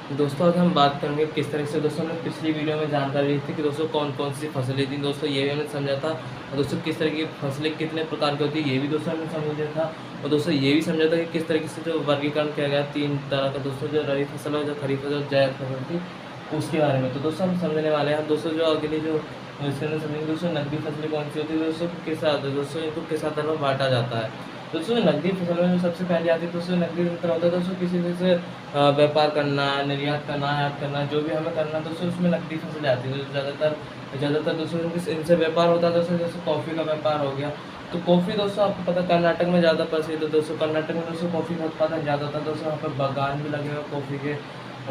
दोस्तों आज हम बात करेंगे किस तरह से दोस्तों हमने पिछली वीडियो में जानकारी ली थी कि दोस्तों कौन-कौन सी फसलें थी। दोस्तों ये भी हमने समझा था और दोस्तों किस तरह की फसलें कितने प्रकार की होती है ये भी दोस्तों हमने समझ लिया था। और दोस्तों ये भी समझा था कि किस तरीके से जो वर्गीकरण किया गया 3 तरह का दोस्तों जो रबी फसल है, जो खरीफ फसल, जायद फसल थी उसके बारे में। तो दोस्तों हम समझने वाले हैं। दोस्तों जो अगली जो इसके अंदर समझेंगे दोस्तों नकदी फसलें कौन सी होती है दोस्तों किस दोस्तों इनको किस आधार पर बाँटा जाता है। दोस्तों नकदी फसल में जो सबसे पहले आती है दोस्तों नकदी मतलब होता है दोस्तों किसी चीज़ से व्यापार करना, निर्यात करना, आयात करना, जो भी हमें करना दोस्तों उसमें नकदी फसलें आती हैं। तो ज़्यादातर दोस्तों इनसे व्यापार होता है दोस्तों जैसे कॉफ़ी का व्यापार हो गया। तो कॉफ़ी दोस्तों आपको पता है कर्नाटक में ज़्यादा प्रसिद्ध है दोस्तों। कर्नाटक में दोस्तों कॉफ़ी का उत्पादन ज़्यादा होता है दोस्तों। वहाँ पर बागान भी लगे हुए हैं कॉफ़ी के।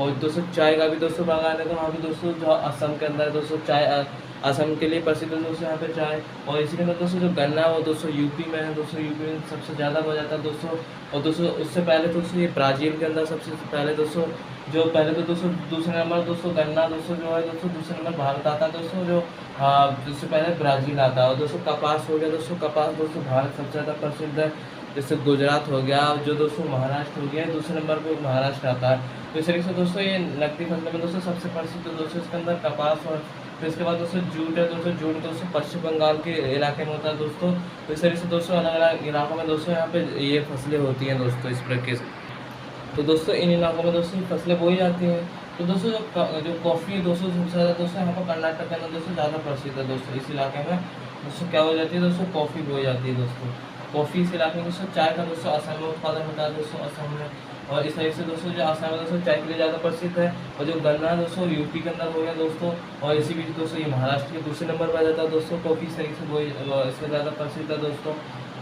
और दोस्तों चाय का भी दोस्तों बागान है। तो वहाँ पे दोस्तों जो असम के अंदर दोस्तों चाय असम के लिए प्रसिद्ध है दोस्तों यहाँ पे चाय। और इसी के अंदर दोस्तों जो गन्ना है वो दोस्तों यूपी में है दोस्तों। यूपी में सबसे ज़्यादा बोया जाता है दोस्तों। और दोस्तों उससे पहले दोस्तों ये ब्राज़ील के अंदर सबसे पहले दोस्तों जो पहले तो दोस्तों दूसरे नंबर दोस्तों गन्ना दोस्तों जो है दोस्तों दूसरे नंबर भारत आता है दोस्तों। जो उससे पहले ब्राज़ील आता है। और दोस्तों कपास हो गया दोस्तों। कपास दोस्तों भारत सबसे ज़्यादा प्रसिद्ध है। जैसे गुजरात हो गया जो दोस्तों महाराष्ट्र हो गया दूसरे नंबर पर महाराष्ट्र आता है। तो इस तरीके से दोस्तों ये नकदी फसलों में दोस्तों सबसे प्रसिद्ध दोस्तों इसके अंदर कपास। और फिर इसके बाद दोस्तों जूट है दोस्तों। जूट दोस्तों पश्चिम बंगाल के इलाके में होता है दोस्तों। तो इस तरीके से दोस्तों अलग अलग इलाकों में दोस्तों यहाँ पे ये फसलें होती हैं दोस्तों इस प्रकार से। तो दोस्तों इन इलाकों में दोस्तों फसलें बोई जाती हैं। तो दोस्तों जो कॉफ़ी है दोस्तों सबसे ज़्यादा दोस्तों यहाँ पर कर्नाटक के अंदर दोस्तों ज़्यादा प्रसिद्ध है दोस्तों। इस इलाके में दोस्तों क्या हो जाती है दोस्तों कॉफ़ी बोई जाती है दोस्तों। कॉफ़ी इस इलाके में दोस्तों चाय का दोस्तों असम में उत्पादन होता है दोस्तों असम में। और इस तरीके से दोस्तों जो असम है दोस्तों चाय के लिए ज़्यादा प्रसिद्ध है। और जो गन्ना है दोस्तों यूपी के अंदर हो गया दोस्तों। और इसी बीच दोस्तों ये महाराष्ट्र के दूसरे नंबर पर आ जाता है दोस्तों। कॉफ़ी इस तरीके से वही इससे ज़्यादा प्रसिद्ध है दोस्तों।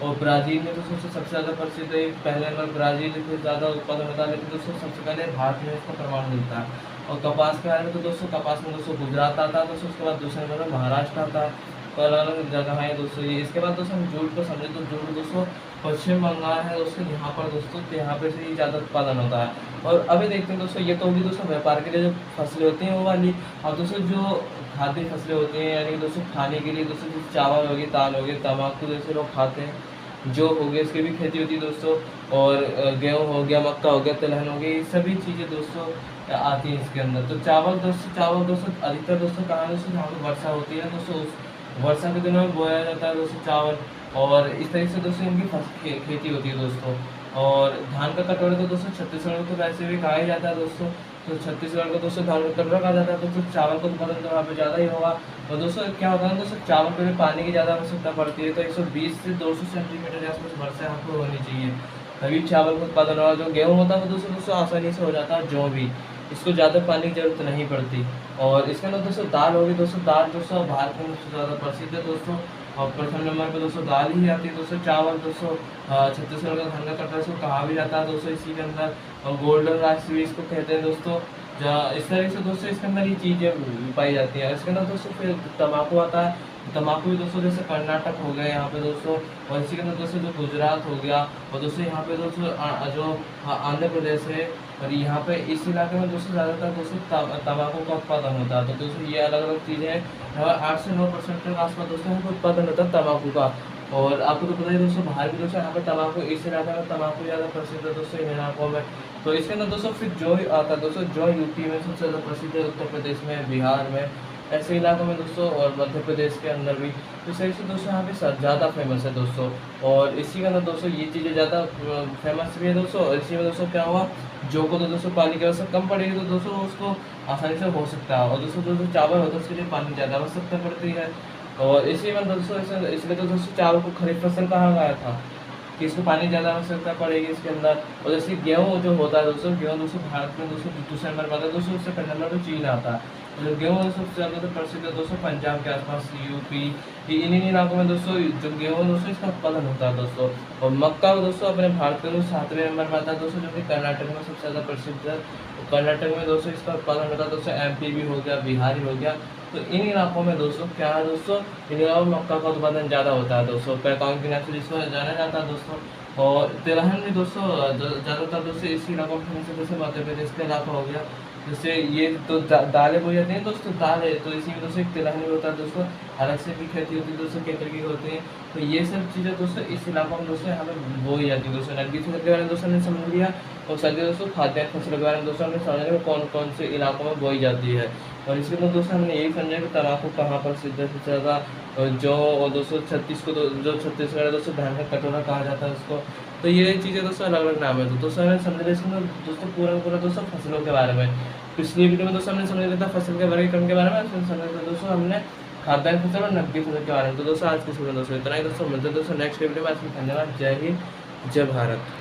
और ब्राज़ील में दोस्तों सबसे ज़्यादा प्रसिद्ध है पहले नंबर ब्राज़ील से ज़्यादा उत्पादन होता है। लेकिन दोस्तों सबसे पहले भारत में इसका प्रमाण मिलता है। और कपास के बारे में तो दोस्तों कपास में दोस्तों गुजरात आता है दोस्तों। उसके बाद दूसरे नंबर में महाराष्ट्र आता है। तो अलग अलग जगह है दोस्तों ये। इसके बाद दोस्तों हम जूट को समझे तो जूट दोस्तों पश्चिम बंगाल है दोस्तों। यहाँ पर दोस्तों तो यहाँ पे से ही ज़्यादा उत्पादन होता है। और अभी देखते हैं दोस्तों ये तो होगी दोस्तों व्यापार के लिए जो फसलें होती हैं वो वाली। और दोस्तों जो खाद्य फसलें होती हैं यानी कि दोस्तों खाने के लिए दोस्तों जैसे चावल हो गई, दाल हो गई, तम्बाकू जैसे लोग खाते हैं जो हो गए इसकी भी खेती होती है दोस्तों। और गेहूँ हो गया, मक्का हो गया, तिलहन हो गई, ये सभी चीज़ें दोस्तों आती हैं इसके अंदर। तो चावल दोस्तों अधिकतर दोस्तों कहाँ दोस्तों जहाँ पर वर्षा होती है दोस्तों उस वर्षा के दिनों में बोया जाता है दोस्तों चावल। और इस तरीके से दोस्तों इनकी खेती होती है दोस्तों। और धान का कटोरा तो दोस्तों छत्तीसगढ़ में तो वैसे भी कहा ही जाता है दोस्तों। तो छत्तीसगढ़ को दोस्तों धान का कटोरा कहा जाता है। दोस्तों चावल का उत्पादन तो वहाँ पे ज़्यादा ही होगा। और दोस्तों क्या होता है दोस्तों चावल के लिए पानी की ज़्यादा आवश्यकता पड़ती है। तो 120 से 200 सेंटीमीटर के आसपास वर्षा यहाँ पर होनी चाहिए तभी चावल का उत्पादन होगा। जो गेहूँ होता है वो दोस्तों आसानी से हो जाता है। जौ भी इसको ज़्यादा पानी की जरूरत नहीं पड़ती। और इसके अंदर दोस्तों दाल होगी दोस्तों। दाल दोस्तों भारत में सबसे ज़्यादा प्रसिद्ध है दोस्तों। और प्रथम नंबर पे दोस्तों दाल ही आती है दोस्तों। चावल दोस्तों छत्तीसगढ़ का धान का कटोरा इसको कहा भी जाता है दोस्तों इसी के अंदर। और गोल्डन राइस भी इसको कहते हैं दोस्तों। जहाँ इस तरीके से दोस्तों इसके अंदर ये चीज़ें पाई जाती हैं। इसके अंदर दोस्तों फिर तम्बाकू आता है। तम्बाकू भी दोस्तों जैसे कर्नाटक हो गया यहाँ पे दोस्तों। और इसी के अंदर दोस्तों जो गुजरात हो गया। और दोस्तों यहाँ पे दोस्तों जो आंध्र प्रदेश है। और यहाँ पे इस इलाके में दोस्तों ज़्यादातर दोस्तों तम्बाकू का उत्पादन होता है। तो दोस्तों ये अलग अलग चीज़ें हैं। 8 से 9% के आसपास दोस्तों यहाँ पे उत्पादन होता है तम्बाकू का। और आपको तो पता ही दोस्तों बाहर भी दोस्तों यहाँ पे तम्बाकू इस इलाके में तम्बाकू ज़्यादा प्रसिद्ध है दोस्तों इन इलाकों में। तो इसके अंदर दोस्तों फिर जौ आता है दोस्तों। जौ यूपी में सबसे ज़्यादा प्रसिद्ध है, उत्तर प्रदेश में, बिहार में, ऐसे इलाकों में दोस्तों। और मध्य प्रदेश के अंदर भी। तो इस तरीके से दोस्तों यहाँ पे ज़्यादा फेमस है दोस्तों। और इसी के अंदर दोस्तों ये चीज़ें ज़्यादा फेमस भी है दोस्तों। और इसी में दोस्तों क्या हुआ जौ को तो दोस्तों पानी की आवश्यकता कम पड़ेगी तो दोस्तों उसको आसानी से हो सकता है। और दोस्तों जो चावल होता है उसके लिए पानी ज़्यादा आवश्यकता पड़ती है। और इसी में दोस्तों इसलिए तो दोस्तों चावल को खरीफ फसल कहा गया था कि इसको पानी ज़्यादा आवश्यकता पड़ेगी इसके अंदर। और जैसे गेहूँ जो होता है दोस्तों गेहूँ दोस्तों भारत में दोस्तों दूसरे नंबर पर आता है दोस्तों। उससे पहले नंबर पर चीन आता है। और गेहूँ सबसे ज़्यादा तो प्रसिद्ध है दोस्तों पंजाब के आसपास, यूपी, इन्हीं इलाकों में दोस्तों जो गेहूँ दोस्तों इसका उत्पादन होता है दोस्तों। और मक्का दोस्तों अपने भारत के 7वें नंबर पर आता है दोस्तों जो कि कर्नाटक में सबसे ज़्यादा प्रसिद्ध है। तो कर्नाटक में दोस्तों इसका उत्पादन होता है दोस्तों। एमपी भी हो गया, बिहार हो गया। तो इन इलाकों में दोस्तों क्या है दोस्तों इन इलाकों में मक्का का उत्पादन ज़्यादा होता है दोस्तों। पैकाउंट के नाम से जिसको जाना जाता है दोस्तों। और तिलहन भी दोस्तों ज़्यादातर दोस्तों इसी इलाकों में जैसे मध्य प्रदेश का इलाका हो गया। जैसे ये तो दालें बोई जाती हैं दोस्तों। दाल है तो इसी में दोस्तों एक तिलहन भी होता है दोस्तों। अलग से भी खेती होती है दोस्तों, कई तरीके की होती हैं। तो ये सब चीज़ें दोस्तों इस इलाकों में दोस्तों यहाँ पे बोई जाती है दोस्तों। नकदी फसल के बारे में दोस्तों ने समझ लिया। और सर्दी दोस्तों खाद्यान्न फसलों के बारे में दोस्तों हमने समझा कि कौन कौन से इलाकों में बोई जाती है। और इसके बाद दोस्तों हमने यही समझा कि तम्बाकू कहाँ पर सिद्ध है सबसे ज़्यादा, जौ, और दोस्तों जो छत्तीसगढ़ है दोस्तों धान का कटोरा कहा जाता है उसको। तो ये चीज़ें दोस्तों अलग अलग नाम है। तो दोस्तों हमने समझ लिया इसमें दोस्तों पूरा का पूरा दोस्तों फसलों के बारे में। पिछली वीडियो में दोस्तों हमने समझ लिया था फसल के वर्गीकरण के बारे में, उसमें समझ लिया था दोस्तों हमने खाद्यान्न फसल और नकदी फसल के बारे में। तो दोस्तों आज की वीडियो में दोस्तों इतना ही। दोस्तों मिलते हैं दोस्तों नेक्स्ट वीडियो में। आज के धन्यवाद। जय हिंद, जय भारत।